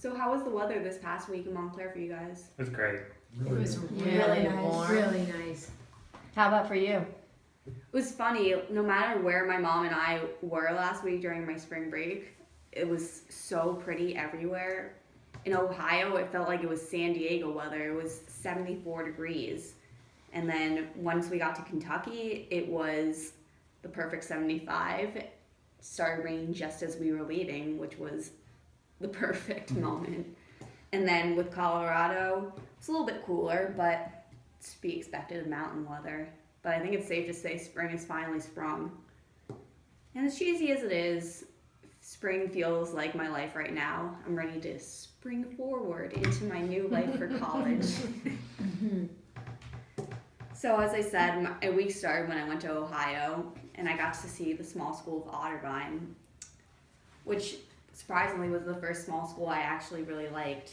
So how was the weather this past week in Montclair for you guys? It was great. It was Really really nice. warm. Really nice. How about for you? It was funny, no matter where my mom and I were last week during my spring break, it was so pretty everywhere. In Ohio, it felt like it was San Diego weather. It was 74 degrees. And then once we got to Kentucky, it was the perfect 75. It started raining just as we were leaving, which was the perfect moment. And then with Colorado, it's a little bit cooler, but it's to be expected of mountain weather. But I think it's safe to say spring is finally sprung. And as cheesy as it is, spring feels like my life right now. I'm ready to spring forward into my new life for college. So as I said, my week started when I went to Ohio, and I got to see the small school of Otterbein, which surprisingly was the first small school I actually really liked.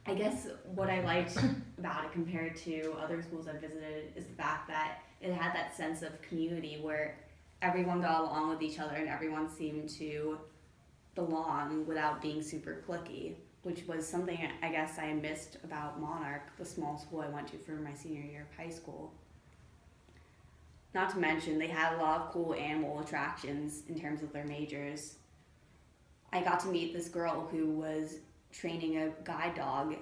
I guess what I liked about it compared to other schools I've visited is the fact that it had that sense of community where everyone got along with each other and everyone seemed to belong without being super cliquey, which was something I guess I missed about Monarch, the small school I went to for my senior year of high school. Not to mention, they had a lot of cool animal attractions in terms of their majors. I got to meet this girl who was training a guide dog,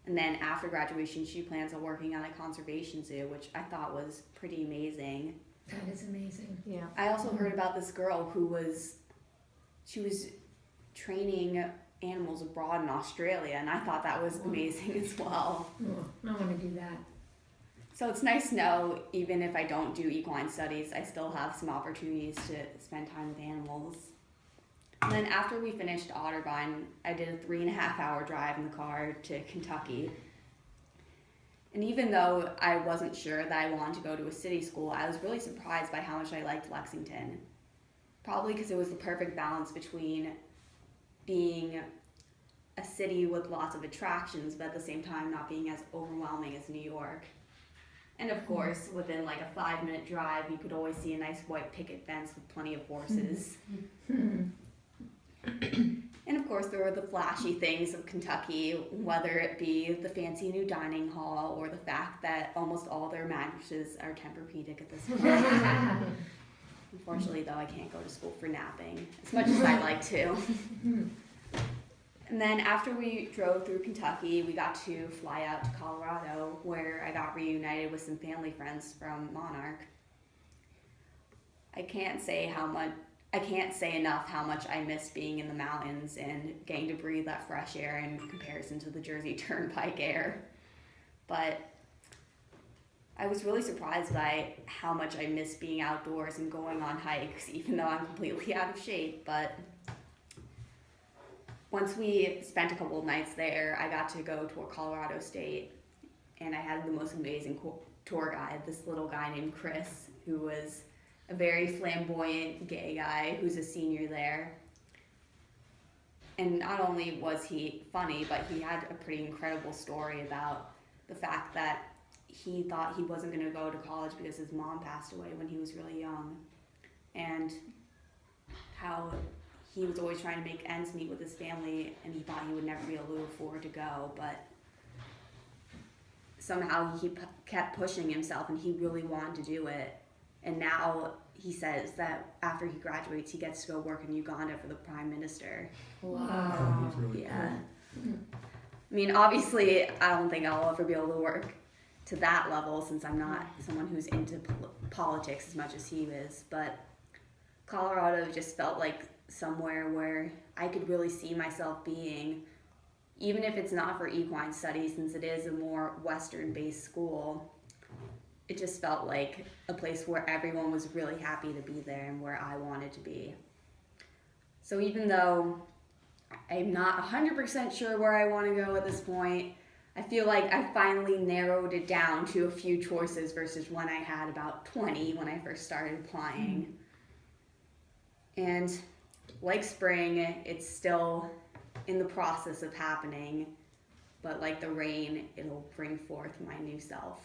and then after graduation she plans on working at a conservation zoo, which I thought was pretty amazing. That is amazing. Yeah. I also heard about this girl who was training animals abroad in Australia, and I thought that was amazing as well. Oh, I want to do that. So it's nice to know, even if I don't do equine studies, I still have some opportunities to spend time with animals. And then after we finished Otterbein, I did a 3.5-hour drive in the car to Kentucky. And even though I wasn't sure that I wanted to go to a city school, I was really surprised by how much I liked Lexington. Probably because it was the perfect balance between being a city with lots of attractions, but at the same time not being as overwhelming as New York. And of course, within like a 5-minute drive, you could always see a nice white picket fence with plenty of horses. And of course, there were the flashy things of Kentucky, whether it be the fancy new dining hall or the fact that almost all their mattresses are Tempur-Pedic at this point. Unfortunately, though, I can't go to school for napping as much as I'd like to. And then after we drove through Kentucky, we got to fly out to Colorado, where I got reunited with some family friends from Monarch. I can't say enough how much I miss being in the mountains and getting to breathe that fresh air in comparison to the Jersey Turnpike air. But I was really surprised by how much I miss being outdoors and going on hikes, even though I'm completely out of shape. But once we spent a couple of nights there, I got to go to Colorado State, and I had the most amazing tour guide, this little guy named Chris, who was a very flamboyant gay guy who's a senior there. And not only was he funny, but he had a pretty incredible story about the fact that he thought he wasn't going to go to college because his mom passed away when he was really young, and how he was always trying to make ends meet with his family, and he thought he would never be able to afford to go, but somehow he kept pushing himself, and he really wanted to do it. And now he says that after he graduates, he gets to go work in Uganda for the Prime Minister. Wow. That's really Yeah. I mean, obviously, I don't think I'll ever be able to work to that level since I'm not someone who's into politics as much as he is, but Colorado just felt like somewhere where I could really see myself being, even if it's not for equine studies, since it is a more Western-based school. It just felt like a place where everyone was really happy to be there and where I wanted to be. So even though I'm not 100% sure where I want to go at this point, I feel like I finally narrowed it down to a few choices versus when I had about 20 when I first started applying. And like spring, it's still in the process of happening, but like the rain, it'll bring forth my new self.